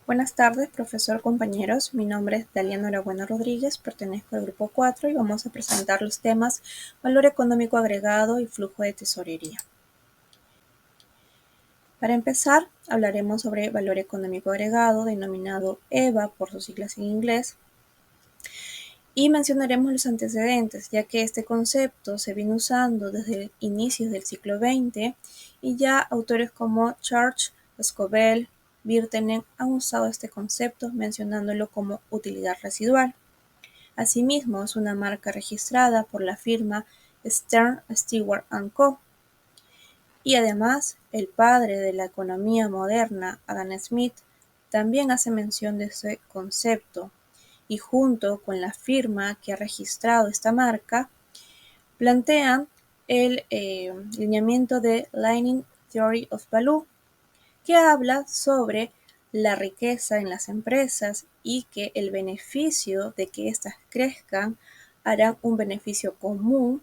Buenas tardes, profesor, compañeros. Mi nombre es Dalia Norabuena Rodríguez, pertenezco al grupo 4 y vamos a presentar los temas valor económico agregado y flujo de tesorería. Para empezar, hablaremos sobre valor económico agregado, denominado EVA por sus siglas en inglés, y mencionaremos los antecedentes, ya que este concepto se viene usando desde inicios del siglo XX y ya autores como Church, Scovell, Birtenen han usado este concepto mencionándolo como utilidad residual. Asimismo, es una marca registrada por la firma Stern Stewart & Co. Y además, el padre de la economía moderna, Adam Smith, también hace mención de ese concepto, y junto con la firma que ha registrado esta marca, plantean el lineamiento de Lineage Theory of Value, que habla sobre la riqueza en las empresas y que el beneficio de que éstas crezcan harán un beneficio común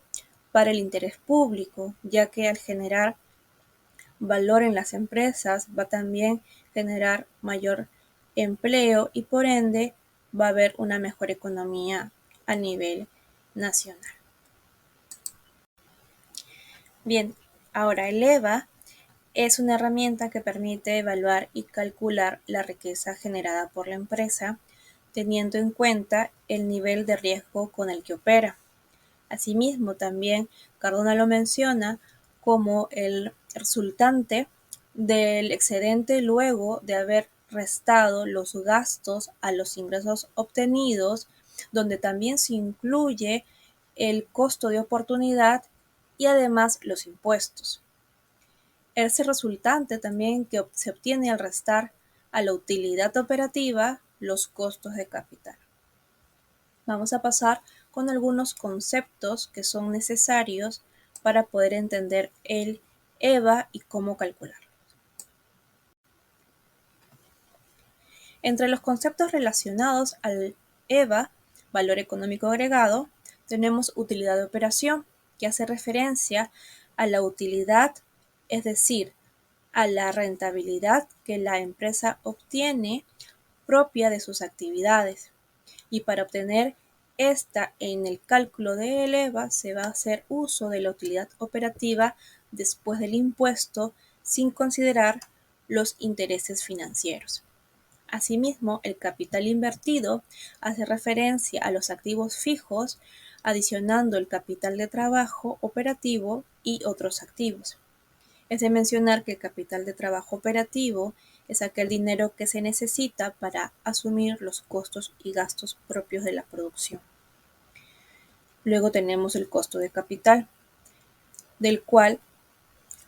para el interés público, ya que al generar valor en las empresas va también a generar mayor empleo y por ende va a haber una mejor economía a nivel nacional. Bien, ahora el EVA es una herramienta que permite evaluar y calcular la riqueza generada por la empresa, teniendo en cuenta el nivel de riesgo con el que opera. Asimismo, también Cardona lo menciona como el resultante del excedente luego de haber restado los gastos a los ingresos obtenidos, donde también se incluye el costo de oportunidad y además los impuestos. Ese resultante también que se obtiene al restar a la utilidad operativa los costos de capital. Vamos a pasar con algunos conceptos que son necesarios para poder entender el EVA y cómo calcularlo. Entre los conceptos relacionados al EVA, valor económico agregado, tenemos utilidad de operación, que hace referencia a la utilidad, es decir, a la rentabilidad que la empresa obtiene propia de sus actividades. Y para obtener esta en el cálculo del EVA se va a hacer uso de la utilidad operativa después del impuesto sin considerar los intereses financieros. Asimismo, el capital invertido hace referencia a los activos fijos, adicionando el capital de trabajo operativo y otros activos. Es de mencionar que el capital de trabajo operativo es aquel dinero que se necesita para asumir los costos y gastos propios de la producción. Luego tenemos el costo de capital, del cual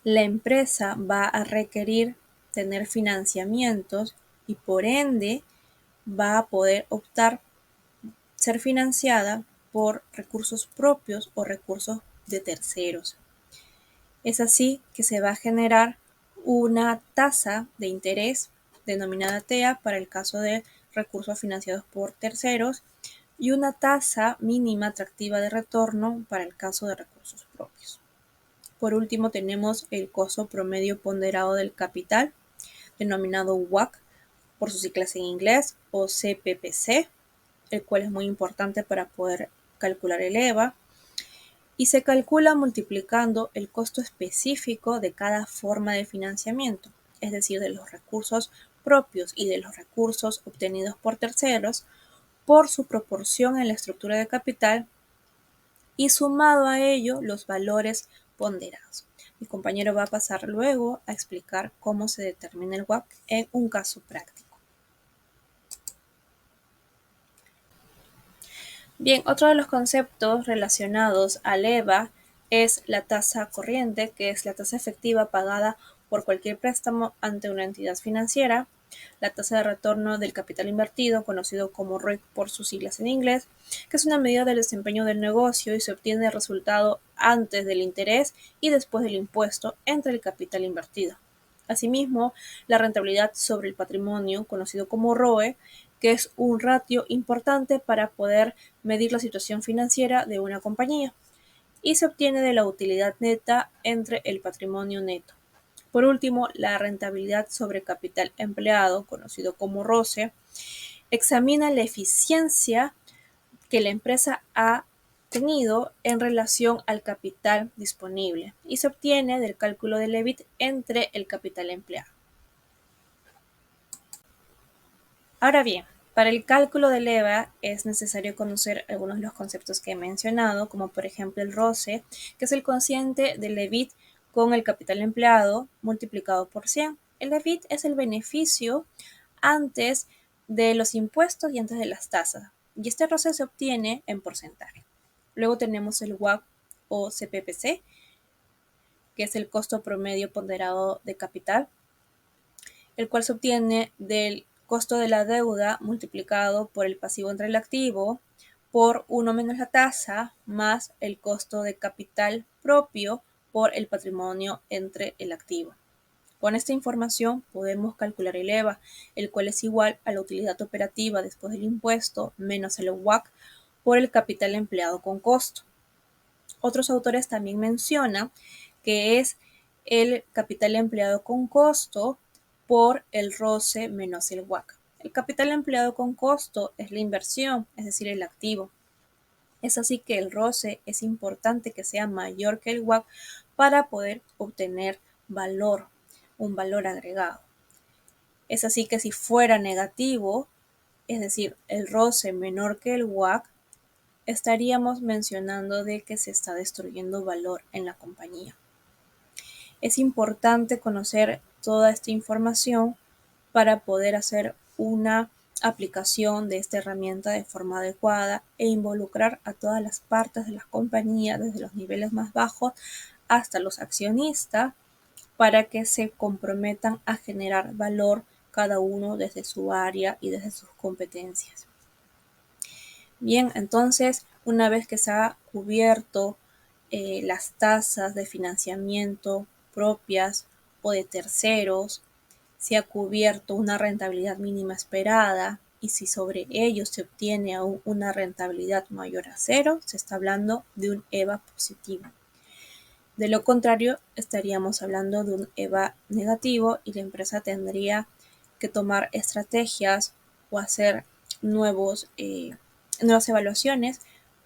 la empresa va a requerir tener financiamientos y por ende va a poder optar ser financiada por recursos propios o recursos de terceros. Es así que se va a generar una tasa de interés denominada TEA para el caso de recursos financiados por terceros y una tasa mínima atractiva de retorno para el caso de recursos propios. Por último, tenemos el costo promedio ponderado del capital, denominado WACC por sus siglas en inglés, o CPPC, el cual es muy importante para poder calcular el EVA, y se calcula multiplicando el costo específico de cada forma de financiamiento, es decir, de los recursos propios y de los recursos obtenidos por terceros, por su proporción en la estructura de capital y sumado a ello los valores ponderados. Mi compañero va a pasar luego a explicar cómo se determina el WACC en un caso práctico. Bien, otro de los conceptos relacionados al EVA es la tasa corriente, que es la tasa efectiva pagada por cualquier préstamo ante una entidad financiera, la tasa de retorno del capital invertido, conocido como ROIC por sus siglas en inglés, que es una medida del desempeño del negocio y se obtiene el resultado antes del interés y después del impuesto entre el capital invertido. Asimismo, la rentabilidad sobre el patrimonio, conocido como ROE, que es un ratio importante para poder medir la situación financiera de una compañía y se obtiene de la utilidad neta entre el patrimonio neto. Por último, la rentabilidad sobre capital empleado, conocido como ROCE, examina la eficiencia que la empresa ha tenido en relación al capital disponible y se obtiene del cálculo del EBIT entre el capital empleado. Ahora bien, para el cálculo del EVA es necesario conocer algunos de los conceptos que he mencionado, como por ejemplo el ROCE, que es el cociente del EBIT con el capital empleado multiplicado por 100. El EBIT es el beneficio antes de los impuestos y antes de las tasas, y este ROCE se obtiene en porcentaje. Luego tenemos el WACC o CPPC, que es el costo promedio ponderado de capital, el cual se obtiene del costo de la deuda multiplicado por el pasivo entre el activo por 1 menos la tasa más el costo de capital propio por el patrimonio entre el activo. Con esta información podemos calcular el EVA, el cual es igual a la utilidad operativa después del impuesto menos el WACC por el capital empleado con costo. Otros autores también mencionan que es el capital empleado con costo por el ROCE menos el WACC. El capital empleado con costo es la inversión, es decir, el activo. Es así que el ROCE es importante que sea mayor que el WACC para poder obtener valor, un valor agregado. Es así que si fuera negativo, es decir, el ROCE menor que el WACC, estaríamos mencionando de que se está destruyendo valor en la compañía. Es importante conocer toda esta información para poder hacer una aplicación de esta herramienta de forma adecuada e involucrar a todas las partes de la compañía, desde los niveles más bajos hasta los accionistas, para que se comprometan a generar valor cada uno desde su área y desde sus competencias. Bien, entonces, una vez que se ha cubierto las tasas de financiamiento propias o de terceros, se ha cubierto una rentabilidad mínima esperada y si sobre ello se obtiene aún una rentabilidad mayor a 0, se está hablando de un EVA positivo. De lo contrario, estaríamos hablando de un EVA negativo y la empresa tendría que tomar estrategias o hacer nuevas evaluaciones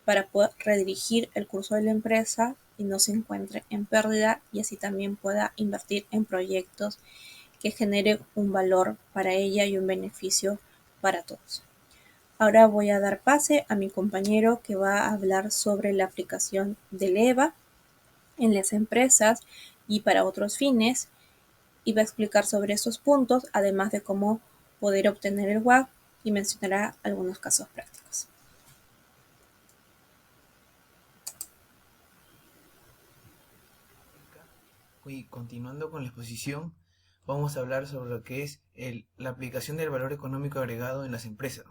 para poder redirigir el curso de la empresa y no se encuentre en pérdida y así también pueda invertir en proyectos que generen un valor para ella y un beneficio para todos. Ahora voy a dar pase a mi compañero que va a hablar sobre la aplicación del EVA en las empresas y para otros fines y va a explicar sobre estos puntos, además de cómo poder obtener el WACC y mencionará algunos casos prácticos. Y continuando con la exposición, vamos a hablar sobre lo que es la aplicación del valor económico agregado en las empresas.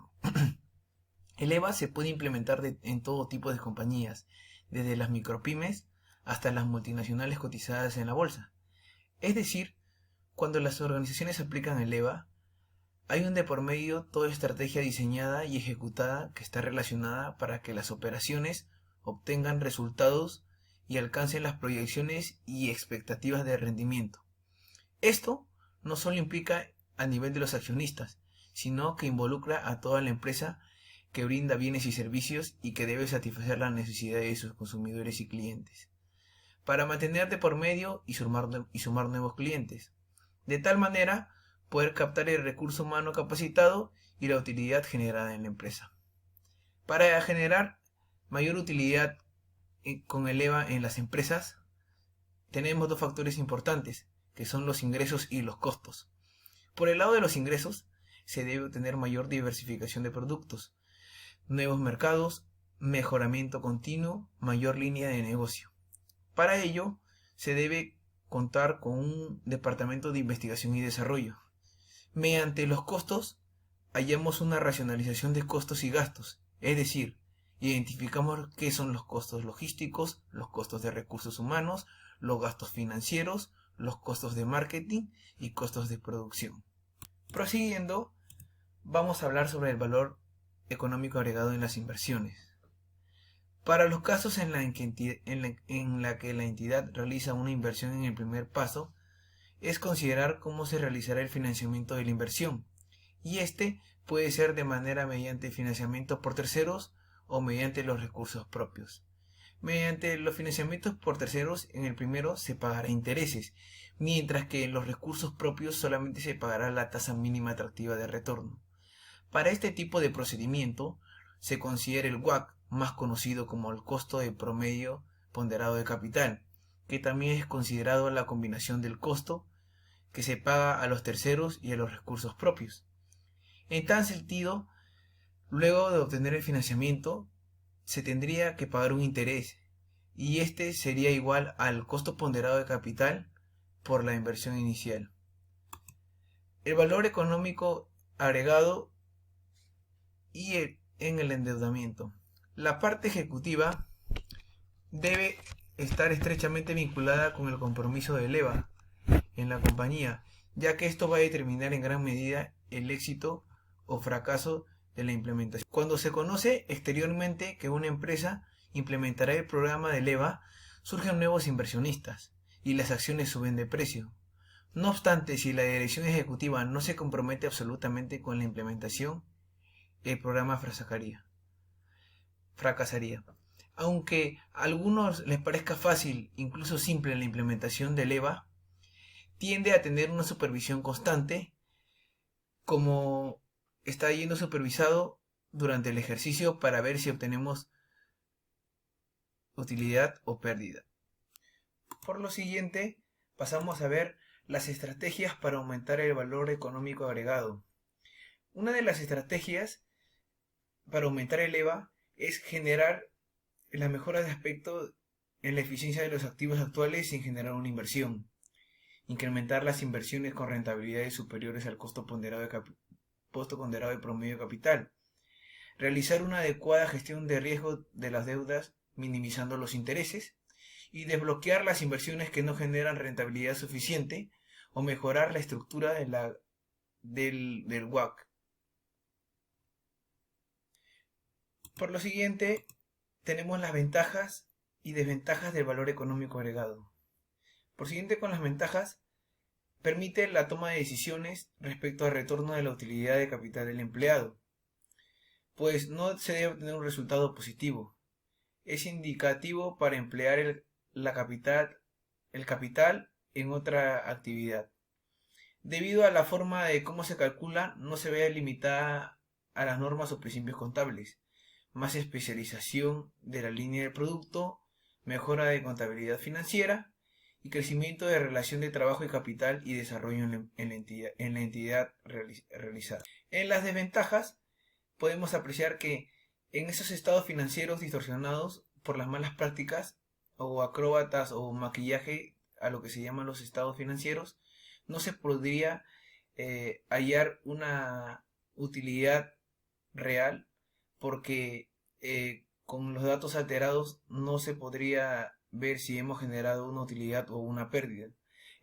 El EVA se puede implementar en todo tipo de compañías, desde las micropymes hasta las multinacionales cotizadas en la bolsa. Es decir, cuando las organizaciones aplican el EVA, hay un de por medio toda estrategia diseñada y ejecutada que está relacionada para que las operaciones obtengan resultados y alcancen las proyecciones y expectativas de rendimiento. Esto no solo implica a nivel de los accionistas, sino que involucra a toda la empresa que brinda bienes y servicios y que debe satisfacer las necesidades de sus consumidores y clientes, para mantener de por medio y sumar nuevos clientes. De tal manera, poder captar el recurso humano capacitado y la utilidad generada en la empresa. Para generar mayor utilidad con el EVA en las empresas, tenemos dos factores importantes, que son los ingresos y los costos. Por el lado de los ingresos, se debe obtener mayor diversificación de productos, nuevos mercados, mejoramiento continuo, mayor línea de negocio. Para ello, se debe contar con un departamento de investigación y desarrollo. Mediante los costos, hallamos una racionalización de costos y gastos, es decir, identificamos qué son los costos logísticos, los costos de recursos humanos, los gastos financieros, los costos de marketing y costos de producción. Prosiguiendo, vamos a hablar sobre el valor económico agregado en las inversiones. Para los casos en la que la entidad realiza una inversión en el primer paso, es considerar cómo se realizará el financiamiento de la inversión, y este puede ser de manera mediante financiamiento por terceros o mediante los recursos propios. Mediante los financiamientos por terceros, en el primero se pagará intereses, mientras que en los recursos propios solamente se pagará la tasa mínima atractiva de retorno. Para este tipo de procedimiento se considera el WACC, más conocido como el costo de promedio ponderado de capital, que también es considerado la combinación del costo que se paga a los terceros y a los recursos propios. En tal sentido, luego de obtener el financiamiento, se tendría que pagar un interés, y este sería igual al costo ponderado de capital por la inversión inicial. El valor económico agregado y en el endeudamiento. La parte ejecutiva debe estar estrechamente vinculada con el compromiso del EVA en la compañía, ya que esto va a determinar en gran medida el éxito o fracaso de la implementación. Cuando se conoce exteriormente que una empresa implementará el programa del EVA, surgen nuevos inversionistas y las acciones suben de precio. No obstante, si la dirección ejecutiva no se compromete absolutamente con la implementación, el programa fracasaría. Aunque a algunos les parezca fácil, incluso simple, la implementación del EVA, tiende a tener una supervisión constante, como está yendo supervisado durante el ejercicio para ver si obtenemos utilidad o pérdida. Por lo siguiente, pasamos a ver las estrategias para aumentar el valor económico agregado. Una de las estrategias para aumentar el EVA es generar las mejoras de aspecto en la eficiencia de los activos actuales sin generar una inversión. Incrementar las inversiones con rentabilidades superiores al costo ponderado de promedio de capital. Realizar una adecuada gestión de riesgo de las deudas minimizando los intereses. Y desbloquear las inversiones que no generan rentabilidad suficiente o mejorar la estructura del WACC. Por lo siguiente, tenemos las ventajas y desventajas del valor económico agregado. Por siguiente, con las ventajas, permite la toma de decisiones respecto al retorno de la utilidad de capital del empleado, pues no se debe obtener un resultado positivo. Es indicativo para emplear el capital en otra actividad. Debido a la forma de cómo se calcula, no se ve limitada a las normas o principios contables. Más especialización de la línea del producto, mejora de contabilidad financiera y crecimiento de relación de trabajo y capital y desarrollo en la entidad realizada. En las desventajas podemos apreciar que en esos estados financieros distorsionados por las malas prácticas o acróbatas o maquillaje a lo que se llaman los estados financieros, no se podría hallar una utilidad real, porque con los datos alterados no se podría ver si hemos generado una utilidad o una pérdida.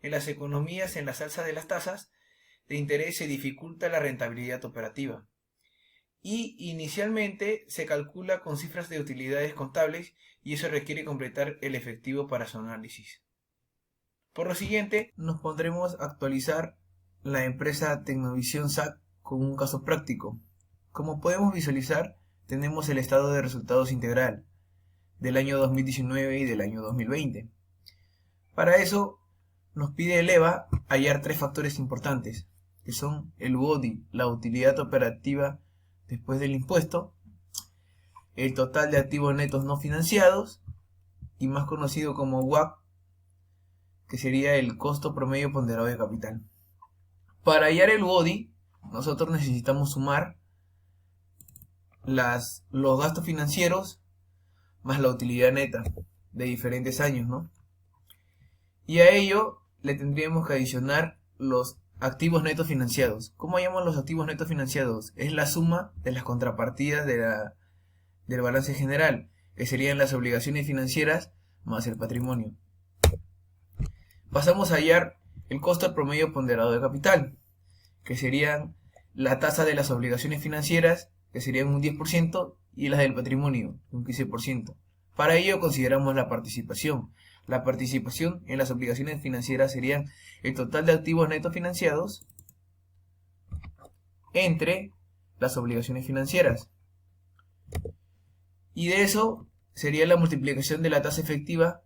En las economías, en las alzas de las tasas de interés se dificulta la rentabilidad operativa. Y inicialmente se calcula con cifras de utilidades contables y eso requiere completar el efectivo para su análisis. Por lo siguiente, nos pondremos a actualizar la empresa Tecnovisión SAC con un caso práctico. Como podemos visualizar, tenemos el estado de resultados integral del año 2019 y del año 2020. Para eso, nos pide el EVA hallar tres factores importantes, que son el UODI, la utilidad operativa después del impuesto, el total de activos netos no financiados, y más conocido como WACC, que sería el costo promedio ponderado de capital. Para hallar el UODI, nosotros necesitamos sumar los gastos financieros más la utilidad neta de diferentes años, ¿no? Y a ello le tendríamos que adicionar los activos netos financiados. ¿Cómo hallamos los activos netos financiados? Es la suma de las contrapartidas del balance general, que serían las obligaciones financieras más el patrimonio. Pasamos a hallar el costo promedio ponderado de capital, que serían la tasa de las obligaciones financieras, que serían un 10%, y las del patrimonio, un 15%. Para ello consideramos la participación. La participación en las obligaciones financieras serían el total de activos netos financiados entre las obligaciones financieras. Y de eso sería la multiplicación de la tasa efectiva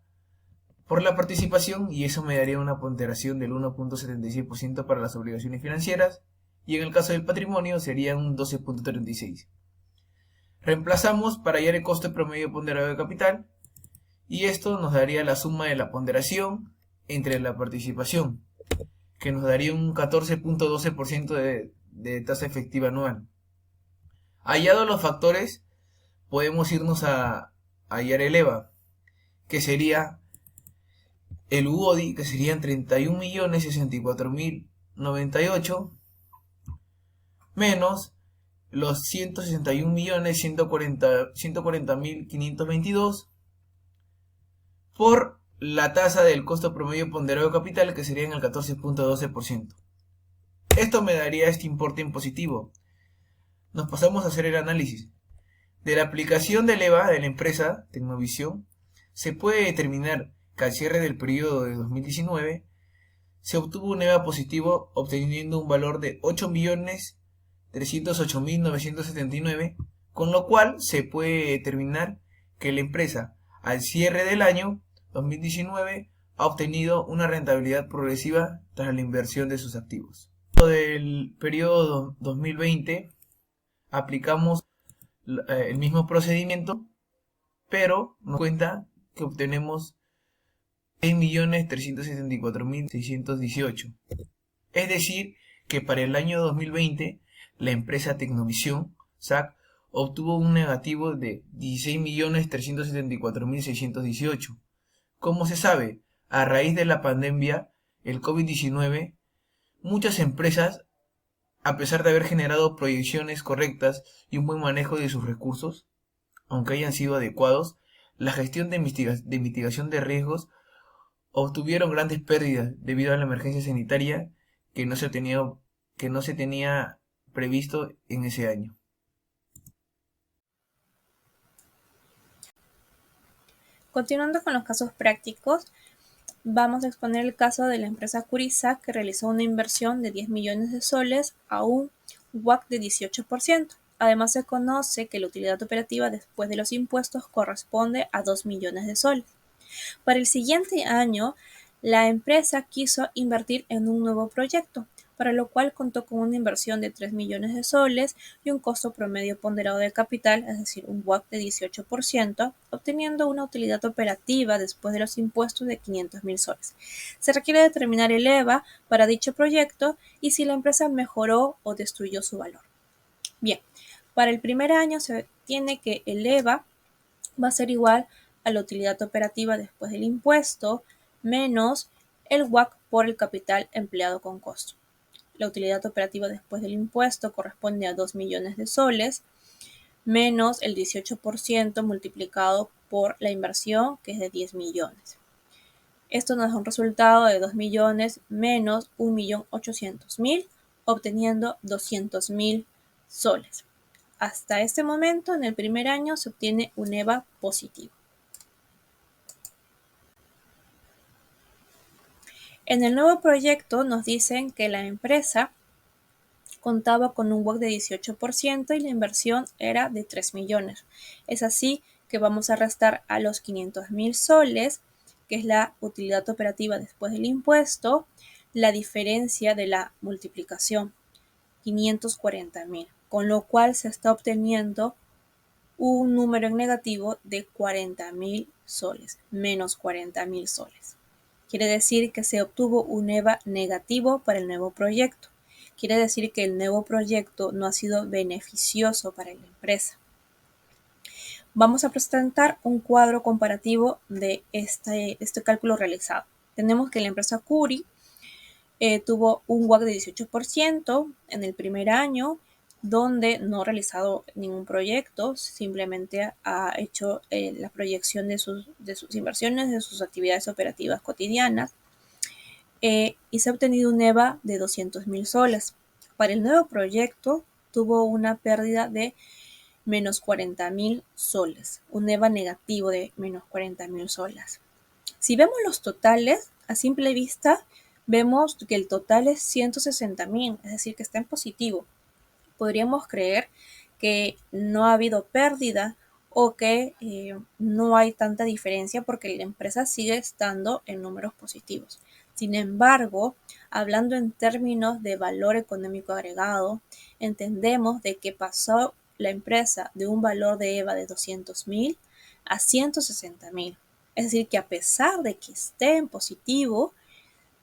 por la participación, y eso me daría una ponderación del 1.76% para las obligaciones financieras, y en el caso del patrimonio sería un 12.36%. Reemplazamos para hallar el coste promedio ponderado de capital, y esto nos daría la suma de la ponderación entre la participación, que nos daría un 14.12% de tasa efectiva anual. Hallados los factores, podemos irnos a hallar el EVA, que sería el UODI, que serían 31.064.098, menos los 161.140.522 por la tasa del costo promedio ponderado de capital, que sería en el 14.12%. Esto me daría este importe en positivo. Nos pasamos a hacer el análisis. De la aplicación del EVA de la empresa Tecnovisión, se puede determinar que al cierre del periodo de 2019 se obtuvo un EVA positivo, obteniendo un valor de 8.308.979, con lo cual se puede determinar que la empresa al cierre del año 2019 ha obtenido una rentabilidad progresiva tras la inversión de sus activos. Del periodo 2020 aplicamos el mismo procedimiento, pero nos cuenta que obtenemos 6.374.618. Es decir, que para el año 2020 la empresa Tecnovisión, SAC, obtuvo un negativo de 16.374.618. Como se sabe, a raíz de la pandemia, el COVID-19, muchas empresas, a pesar de haber generado proyecciones correctas y un buen manejo de sus recursos, aunque hayan sido adecuados, la gestión de mitigación de riesgos obtuvieron grandes pérdidas debido a la emergencia sanitaria que no se tenía previsto en ese año. Continuando con los casos prácticos, vamos a exponer el caso de la empresa Curiza, que realizó una inversión de 10 millones de soles a un WACC de 18%. Además, se conoce que la utilidad operativa después de los impuestos corresponde a 2 millones de soles. Para el siguiente año, la empresa quiso invertir en un nuevo proyecto, para lo cual contó con una inversión de 3 millones de soles y un costo promedio ponderado de capital, es decir, un WACC de 18%, obteniendo una utilidad operativa después de los impuestos de 500.000 soles. Se requiere determinar el EVA para dicho proyecto y si la empresa mejoró o destruyó su valor. Bien, para el primer año se tiene que el EVA va a ser igual a la utilidad operativa después del impuesto menos el WACC por el capital empleado con costo. La utilidad operativa después del impuesto corresponde a 2 millones de soles menos el 18% multiplicado por la inversión, que es de 10 millones. Esto nos da un resultado de 2 millones menos 1.800.000, obteniendo 200.000 soles. Hasta este momento, en el primer año, se obtiene un EVA positivo. En el nuevo proyecto nos dicen que la empresa contaba con un WACC de 18% y la inversión era de 3 millones. Es así que vamos a restar a los 500.000 soles, que es la utilidad operativa después del impuesto, la diferencia de la multiplicación, 540.000, con lo cual se está obteniendo un número en negativo de 40.000 soles, menos 40.000 soles. Quiere decir que se obtuvo un EVA negativo para el nuevo proyecto. Quiere decir que el nuevo proyecto no ha sido beneficioso para la empresa. Vamos a presentar un cuadro comparativo de este cálculo realizado. Tenemos que la empresa Curi tuvo un WACC de 18% en el primer año, donde no ha realizado ningún proyecto, simplemente ha hecho la proyección de sus inversiones, de sus actividades operativas cotidianas, y se ha obtenido un EVA de 200.000 soles. Para el nuevo proyecto tuvo una pérdida de menos 40.000 soles, un EVA negativo de menos 40.000 soles. Si vemos los totales, a simple vista, vemos que el total es 160.000, es decir, que está en positivo. Podríamos creer que no ha habido pérdida o que no hay tanta diferencia porque la empresa sigue estando en números positivos. Sin embargo, hablando en términos de valor económico agregado, entendemos de que pasó la empresa de un valor de EVA de 200.000 a 160.000. Es decir, que a pesar de que esté en positivo,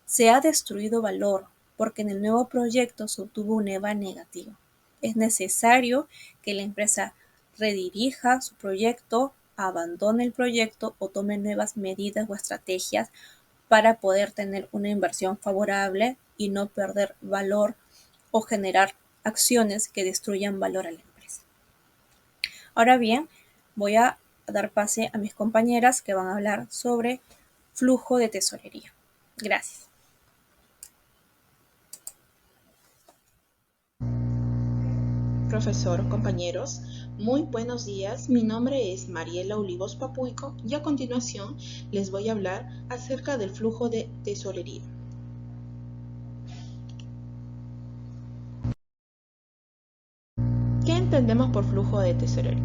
se ha destruido valor porque en el nuevo proyecto se obtuvo un EVA negativo. Es necesario que la empresa redirija su proyecto, abandone el proyecto o tome nuevas medidas o estrategias para poder tener una inversión favorable y no perder valor o generar acciones que destruyan valor a la empresa. Ahora bien, voy a dar pase a mis compañeras que van a hablar sobre flujo de tesorería. Gracias. Profesor, compañeros, muy buenos días. Mi nombre es Mariela Olivos Papuico y a continuación les voy a hablar acerca del flujo de tesorería. ¿Qué entendemos por flujo de tesorería?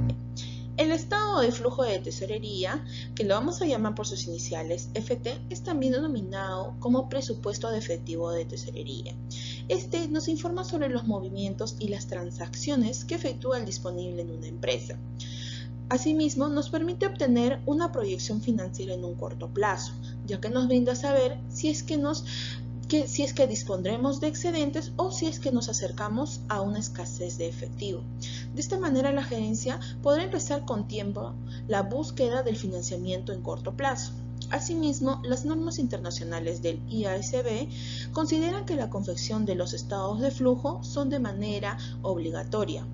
El estado de flujo de tesorería, que lo vamos a llamar por sus iniciales, FT, es también denominado como presupuesto de efectivo de tesorería. Este nos informa sobre los movimientos y las transacciones que efectúa el disponible en una empresa. Asimismo, nos permite obtener una proyección financiera en un corto plazo, ya que nos brinda saber si es que dispondremos de excedentes o si es que nos acercamos a una escasez de efectivo. De esta manera, la gerencia podrá empezar con tiempo la búsqueda del financiamiento en corto plazo. Asimismo, las normas internacionales del IASB consideran que la confección de los estados de flujo son de manera obligatoria.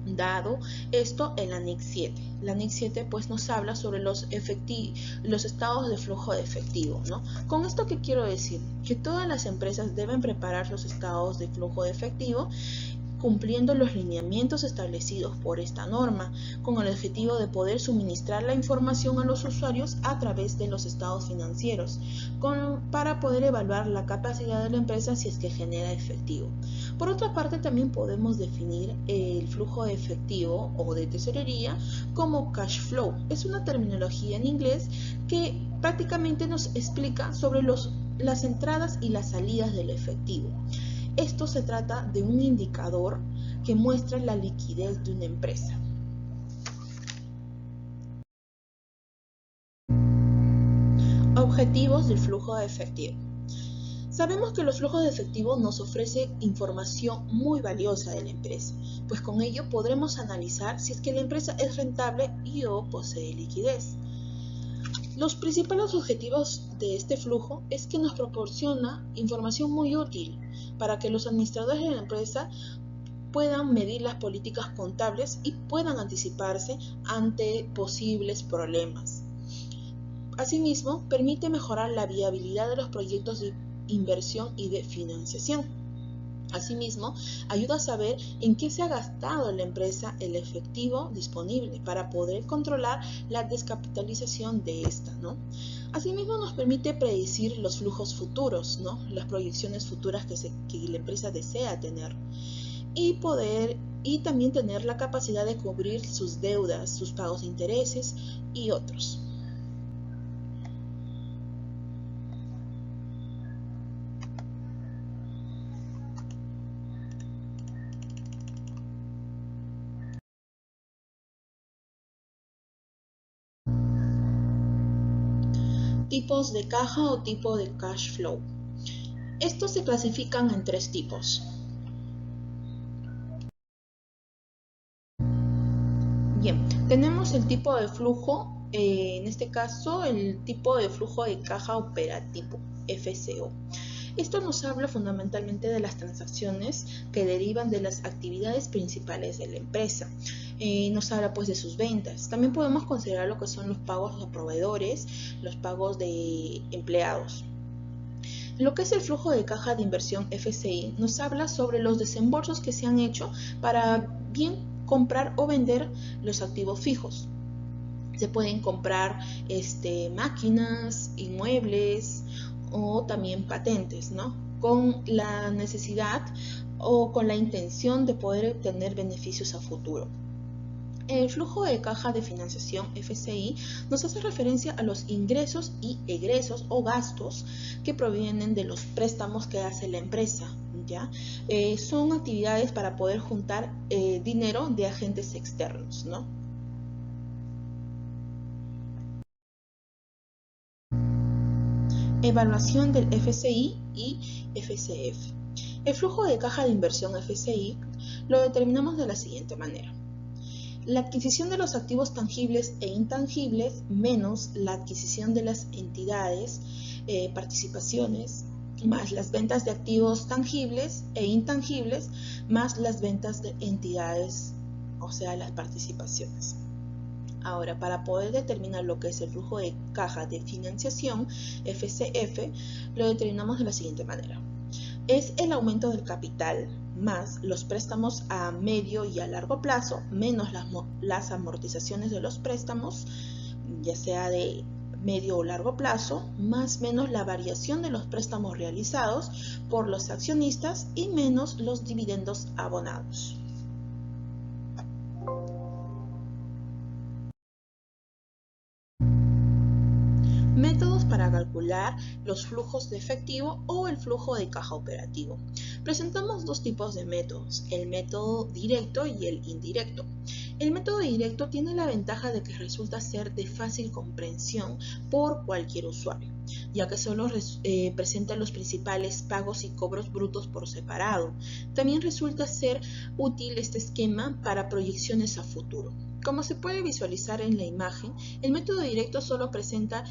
Dado esto, el ANIC 7. La ANIC 7 pues nos habla sobre los estados de flujo de efectivo, ¿no? Con esto, ¿qué quiero decir? Que todas las empresas deben preparar los estados de flujo de efectivo cumpliendo los lineamientos establecidos por esta norma, con el objetivo de poder suministrar la información a los usuarios a través de los estados financieros, para poder evaluar la capacidad de la empresa si es que genera efectivo. Por otra parte, también podemos definir el flujo de efectivo o de tesorería como cash flow. Es una terminología en inglés que prácticamente nos explica sobre las entradas y las salidas del efectivo. Esto se trata de un indicador que muestra la liquidez de una empresa. Objetivos del flujo de efectivo. Sabemos que los flujos de efectivo nos ofrecen información muy valiosa de la empresa, pues con ello podremos analizar si es que la empresa es rentable y o posee liquidez. Los principales objetivos de este flujo es que nos proporciona información muy útil para que los administradores de la empresa puedan medir las políticas contables y puedan anticiparse ante posibles problemas. Asimismo, permite mejorar la viabilidad de los proyectos de inversión y de financiación. Asimismo, ayuda a saber en qué se ha gastado la empresa el efectivo disponible para poder controlar la descapitalización de esta, ¿no? Asimismo, nos permite predecir los flujos futuros, ¿no? Las proyecciones futuras que la empresa desea tener y también tener la capacidad de cubrir sus deudas, sus pagos de intereses y otros. Tipos de caja o tipo de cash flow. Estos se clasifican en tres tipos. Bien, tenemos el tipo de flujo, en este caso el tipo de flujo de caja operativo, FCO. Esto nos habla fundamentalmente de las transacciones que derivan de las actividades principales de la empresa. Nos habla pues de sus ventas. También podemos considerar lo que son los pagos a proveedores, los pagos de empleados. Lo que es el flujo de caja de inversión FCI nos habla sobre los desembolsos que se han hecho para bien comprar o vender los activos fijos. Se pueden comprar máquinas, inmuebles o también patentes, ¿no? Con la necesidad o con la intención de poder obtener beneficios a futuro. El flujo de caja de financiación FCI nos hace referencia a los ingresos y egresos o gastos que provienen de los préstamos que hace la empresa. ¿Ya? Son actividades para poder juntar dinero de agentes externos, ¿no? Evaluación del FCI y FCF. El flujo de caja de inversión FCI lo determinamos de la siguiente manera. La adquisición de los activos tangibles e intangibles menos la adquisición de las entidades, participaciones, más las ventas de activos tangibles e intangibles, más las ventas de entidades, o sea, las participaciones. Ahora, para poder determinar lo que es el flujo de caja de financiación, FCF, lo determinamos de la siguiente manera. Es el aumento del capital más los préstamos a medio y a largo plazo, menos las amortizaciones de los préstamos, ya sea de medio o largo plazo, más menos la variación de los préstamos realizados por los accionistas y menos los dividendos abonados. Métodos para calcular los flujos de efectivo o el flujo de caja operativo. Presentamos dos tipos de métodos, el método directo y el indirecto. El método directo tiene la ventaja de que resulta ser de fácil comprensión por cualquier usuario, ya que solo presenta los principales pagos y cobros brutos por separado. También resulta ser útil este esquema para proyecciones a futuro. Como se puede visualizar en la imagen, el método directo solo presenta,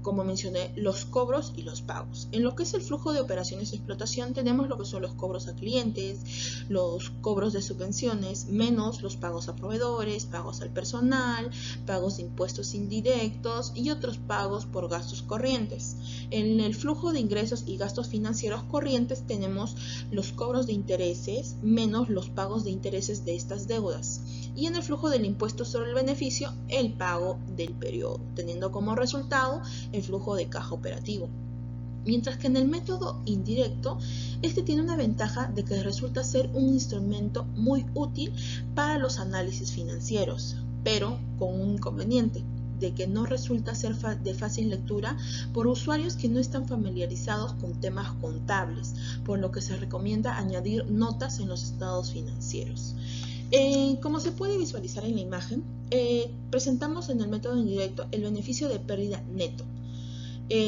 como mencioné, los cobros y los pagos. En lo que es el flujo de operaciones de explotación tenemos lo que son los cobros a clientes, los cobros de subvenciones, menos los pagos a proveedores, pagos al personal, pagos de impuestos indirectos y otros pagos por gastos corrientes. En el flujo de ingresos y gastos financieros corrientes tenemos los cobros de intereses, menos los pagos de intereses de estas deudas. Y en el flujo del impuesto sobre el beneficio, el pago del periodo, teniendo como resultado el flujo de caja operativo. Mientras que en el método indirecto, este tiene una ventaja de que resulta ser un instrumento muy útil para los análisis financieros, pero con un inconveniente, de que no resulta ser de fácil lectura por usuarios que no están familiarizados con temas contables, por lo que se recomienda añadir notas en los estados financieros. Como se puede visualizar en la imagen, presentamos en el método indirecto el beneficio de pérdida neto.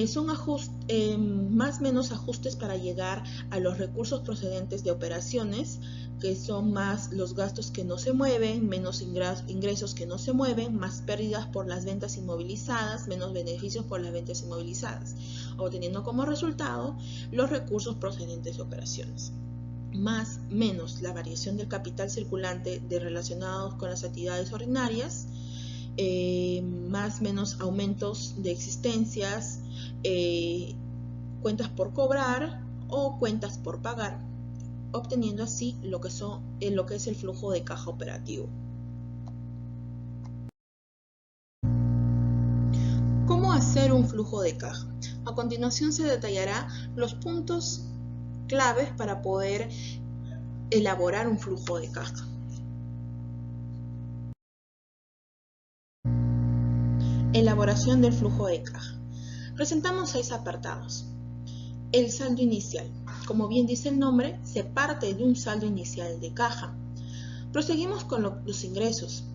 Son más o menos ajustes para llegar a los recursos procedentes de operaciones, que son más los gastos que no se mueven, menos ingresos que no se mueven, más pérdidas por las ventas inmovilizadas, menos beneficios por las ventas inmovilizadas, obteniendo como resultado los recursos procedentes de operaciones. Más menos la variación del capital circulante relacionados con las actividades ordinarias, más menos aumentos de existencias, cuentas por cobrar o cuentas por pagar, obteniendo así lo que es el flujo de caja operativo. ¿Cómo hacer un flujo de caja? A continuación se detallará los puntos claves para poder elaborar un flujo de caja. Elaboración del flujo de caja. Presentamos 6 apartados. El saldo inicial. Como bien dice el nombre, se parte de un saldo inicial de caja. Proseguimos con los ingresos,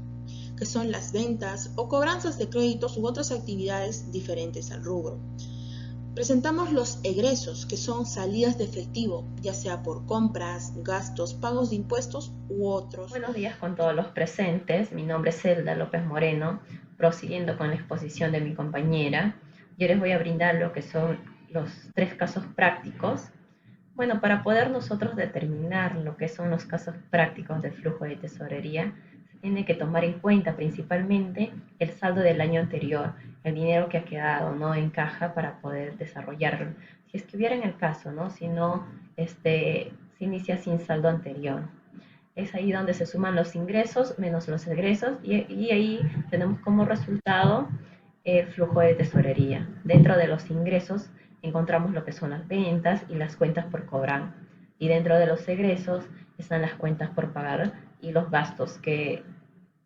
que son las ventas o cobranzas de créditos u otras actividades diferentes al rubro. Presentamos los egresos, que son salidas de efectivo, ya sea por compras, gastos, pagos de impuestos u otros. Buenos días con todos los presentes. Mi nombre es Zelda López Moreno. Prosiguiendo con la exposición de mi compañera, yo les voy a brindar lo que son los 3 casos prácticos. Bueno, para poder nosotros determinar lo que son los casos prácticos del flujo de tesorería, se tiene que tomar en cuenta principalmente el saldo del año anterior, el dinero que ha quedado, ¿no?, en caja para poder desarrollarlo. Si es que hubiera en el caso, ¿no?, si no, se inicia sin saldo anterior. Es ahí donde se suman los ingresos menos los egresos y ahí tenemos como resultado el flujo de tesorería. Dentro de los ingresos encontramos lo que son las ventas y las cuentas por cobrar. Y dentro de los egresos están las cuentas por pagar y los gastos que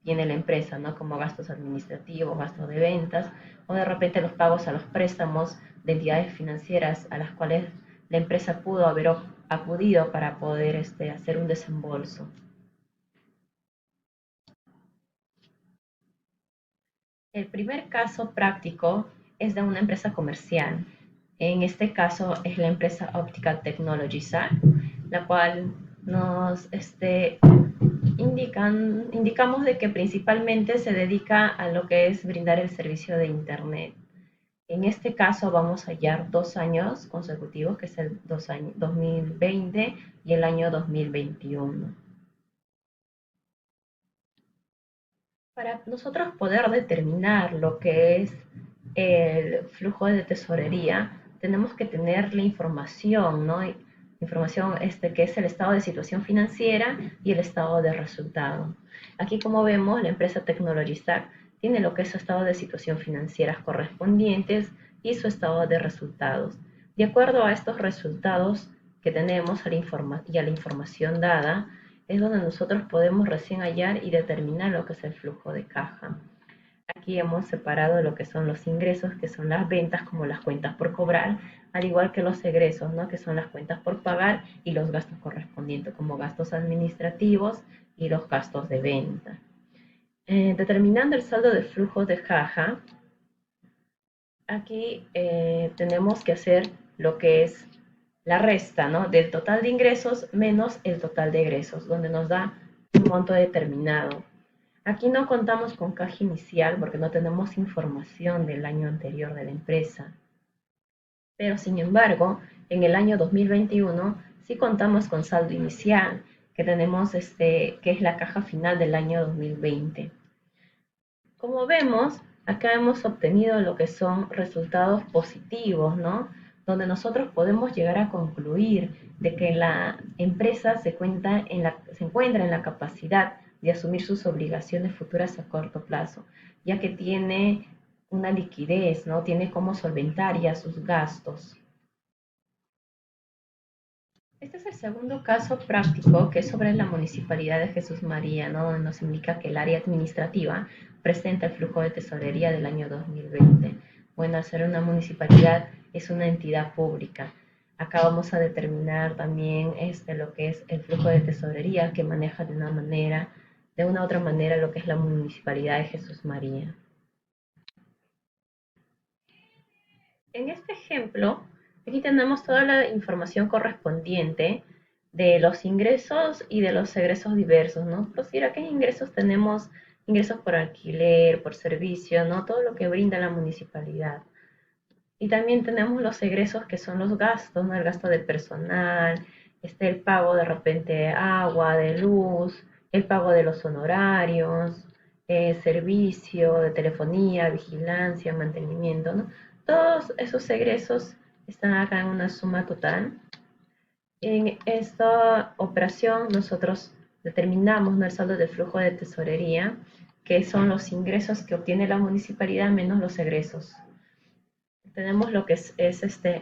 tiene la empresa, ¿no? Como gastos administrativos, gastos de ventas, o de repente los pagos a los préstamos de entidades financieras a las cuales la empresa pudo haber acudido para poder hacer un desembolso. El primer caso práctico es de una empresa comercial. En este caso es la empresa Optical Technologies, la cual nos indicamos de que principalmente se dedica a lo que es brindar el servicio de Internet. En este caso vamos a hallar 2 años consecutivos, que es el 2020 y el año 2021. Para nosotros poder determinar lo que es el flujo de tesorería, tenemos que tener la información, ¿no? Información que es el estado de situación financiera y el estado de resultado. Aquí, como vemos, la empresa Technologistack tiene lo que es su estado de situación financiera correspondientes y su estado de resultados. De acuerdo a estos resultados que tenemos y a la información dada, es donde nosotros podemos recién hallar y determinar lo que es el flujo de caja. Aquí hemos separado lo que son los ingresos, que son las ventas, como las cuentas por cobrar, al igual que los egresos, ¿no? Que son las cuentas por pagar y los gastos correspondientes, como gastos administrativos y los gastos de venta. Determinando el saldo de flujo de caja, aquí tenemos que hacer lo que es la resta, ¿no? Del total de ingresos menos el total de egresos, donde nos da un monto determinado. Aquí no contamos con caja inicial porque no tenemos información del año anterior de la empresa. Pero sin embargo, en el año 2021 sí contamos con saldo inicial, que tenemos que es la caja final del año 2020. Como vemos, acá hemos obtenido lo que son resultados positivos, ¿no? Donde nosotros podemos llegar a concluir de que la empresa se encuentra en la capacidad de asumir sus obligaciones futuras a corto plazo, ya que tiene una liquidez, ¿no? Tiene cómo solventar ya sus gastos. Este es el segundo caso práctico, que es sobre la Municipalidad de Jesús María, ¿no? Donde nos indica que el área administrativa presenta el flujo de tesorería del año 2020. Bueno, al ser una municipalidad es una entidad pública. Acá vamos a determinar también lo que es el flujo de tesorería que maneja de una u otra manera lo que es la Municipalidad de Jesús María. En este ejemplo, aquí tenemos toda la información correspondiente de los ingresos y de los egresos diversos, ¿no? Pues mira, ¿qué ingresos tenemos? Ingresos por alquiler, por servicio, ¿no? Todo lo que brinda la municipalidad. Y también tenemos los egresos que son los gastos, ¿no? El gasto de personal, el pago de repente agua, de luz, el pago de los honorarios, servicio de telefonía, vigilancia, mantenimiento, ¿no? Todos esos egresos están acá en una suma total. En esta operación nosotros determinamos, ¿no?, el saldo de flujo de tesorería, que son los ingresos que obtiene la municipalidad menos los egresos. Tenemos lo que es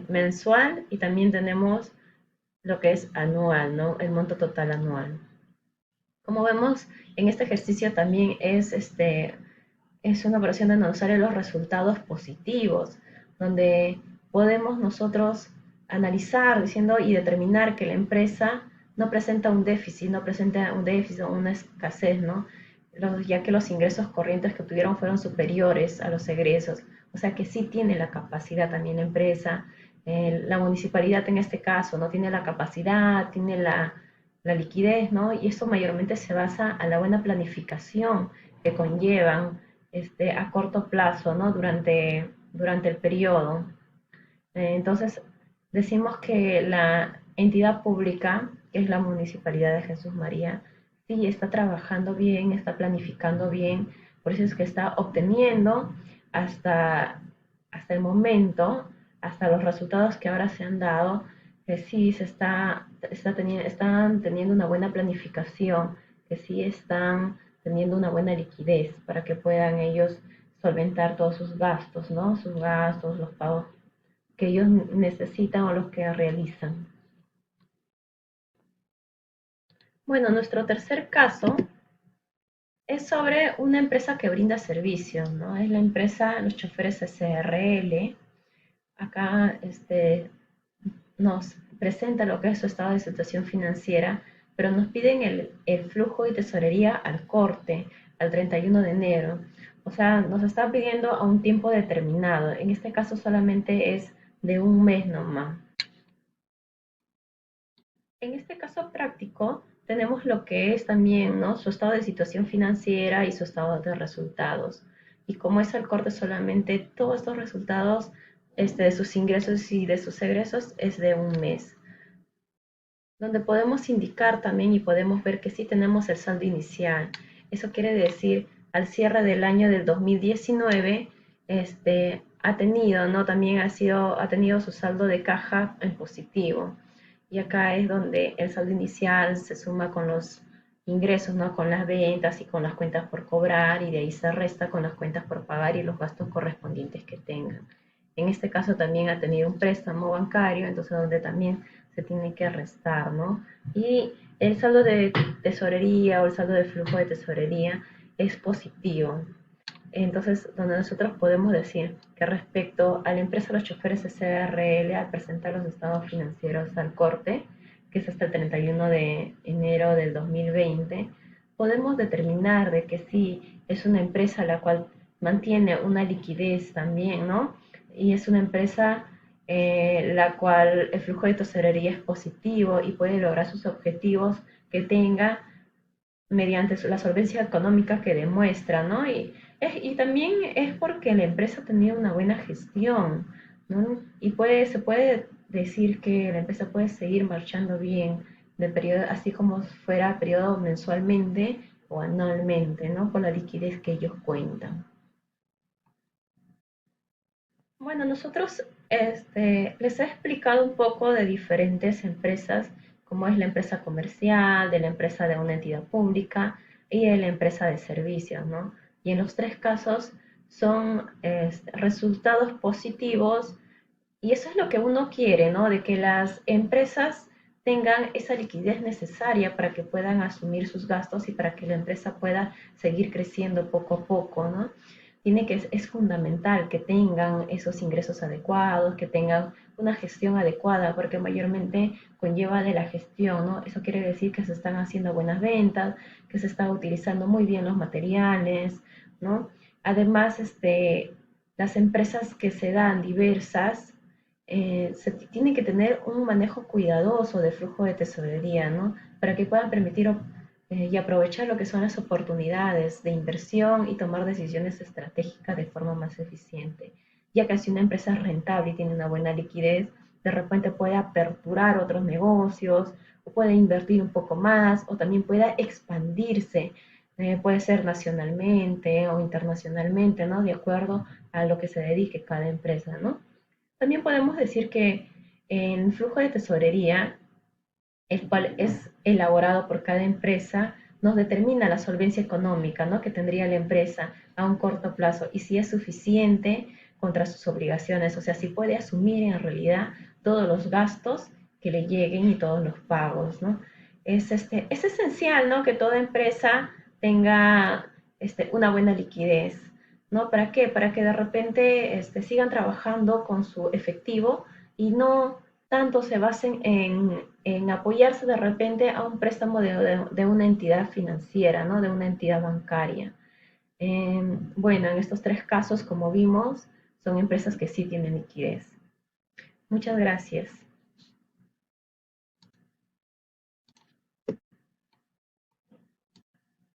mensual y también tenemos lo que es anual, ¿no? El monto total anual. Como vemos, en este ejercicio también es una operación donde nos salen los resultados positivos, donde podemos nosotros analizar diciendo y determinar que la empresa no presenta un déficit, o una escasez, ¿no? Ya que los ingresos corrientes que obtuvieron fueron superiores a los egresos. O sea que sí tiene la capacidad también la empresa, la municipalidad en este caso, no tiene la capacidad, tiene la liquidez, ¿no? Y eso mayormente se basa a la buena planificación que conllevan a corto plazo, ¿no? Durante el periodo. Entonces, decimos que la entidad pública, que es la Municipalidad de Jesús María, sí está trabajando bien, está planificando bien, por eso es que está obteniendo hasta el momento, hasta los resultados que ahora se han dado, que sí están teniendo una buena planificación, que sí están teniendo una buena liquidez para que puedan ellos solventar todos sus gastos, ¿no? Sus gastos, los pagos que ellos necesitan o los que realizan. Bueno, nuestro tercer caso es sobre una empresa que brinda servicios, ¿no? Es la empresa Los Choferes SRL. Acá nos presenta lo que es su estado de situación financiera, pero nos piden el flujo y tesorería al corte, al 31 de enero. O sea, nos está pidiendo a un tiempo determinado. En este caso solamente es de un mes nomás. En este caso práctico tenemos lo que es también, ¿no? Su estado de situación financiera y su estado de resultados. Y como es el corte solamente, todos estos resultados de sus ingresos y de sus egresos es de un mes. Donde podemos indicar también y podemos ver que sí tenemos el saldo inicial. Eso quiere decir, al cierre del año del 2019, ha tenido, ¿no? También ha tenido su saldo de caja en positivo. Y acá es donde el saldo inicial se suma con los ingresos, ¿no? Con las ventas y con las cuentas por cobrar, y de ahí se resta con las cuentas por pagar y los gastos correspondientes que tengan. En este caso también ha tenido un préstamo bancario, entonces donde también se tiene que restar, ¿no? Y el saldo de tesorería o el saldo de flujo de tesorería es positivo. Entonces, donde nosotros podemos decir que respecto a la empresa Los Choferes SRL, al presentar los estados financieros al corte, que es hasta el 31 de enero del 2020, podemos determinar de que sí es una empresa la cual mantiene una liquidez también, ¿no? Y es una empresa la cual el flujo de tesorería es positivo y puede lograr sus objetivos que tenga mediante la solvencia económica que demuestra, ¿no? Y también es porque la empresa ha tenido una buena gestión, ¿no? Y se puede decir que la empresa puede seguir marchando bien de periodo, así como fuera periodo mensualmente o anualmente, ¿no? Con la liquidez que ellos cuentan. Bueno, nosotros les he explicado un poco de diferentes empresas, como es la empresa comercial, de la empresa de una entidad pública y de la empresa de servicios, ¿no? Y en los tres casos son resultados positivos, y eso es lo que uno quiere, ¿no? De que las empresas tengan esa liquidez necesaria para que puedan asumir sus gastos y para que la empresa pueda seguir creciendo poco a poco, ¿no? Es fundamental que tengan esos ingresos adecuados, que tengan una gestión adecuada, porque mayormente conlleva de la gestión, ¿no? Eso quiere decir que se están haciendo buenas ventas, que se están utilizando muy bien los materiales, ¿no? Además, las empresas que se dan diversas, se tiene que tener un manejo cuidadoso de flujo de tesorería, ¿no? Para que puedan permitir y aprovechar lo que son las oportunidades de inversión y tomar decisiones estratégicas de forma más eficiente. Ya que si una empresa es rentable y tiene una buena liquidez, de repente puede aperturar otros negocios, o puede invertir un poco más, o también pueda expandirse. Puede ser nacionalmente o internacionalmente, ¿no? De acuerdo a lo que se dedique cada empresa, ¿no? También podemos decir que el flujo de tesorería, el cual es elaborado por cada empresa, nos determina la solvencia económica, ¿no? Que tendría la empresa a un corto plazo y si es suficiente contra sus obligaciones, o sea, si puede asumir en realidad todos los gastos que le lleguen y todos los pagos, ¿no? Es esencial, ¿no? Que toda empresa tenga una buena liquidez, ¿no? ¿Para qué? Para que de repente sigan trabajando con su efectivo y no tanto se basen en apoyarse de repente a un préstamo de una entidad financiera, ¿no? De una entidad bancaria. Bueno, en estos tres casos, como vimos, son empresas que sí tienen liquidez. Muchas gracias.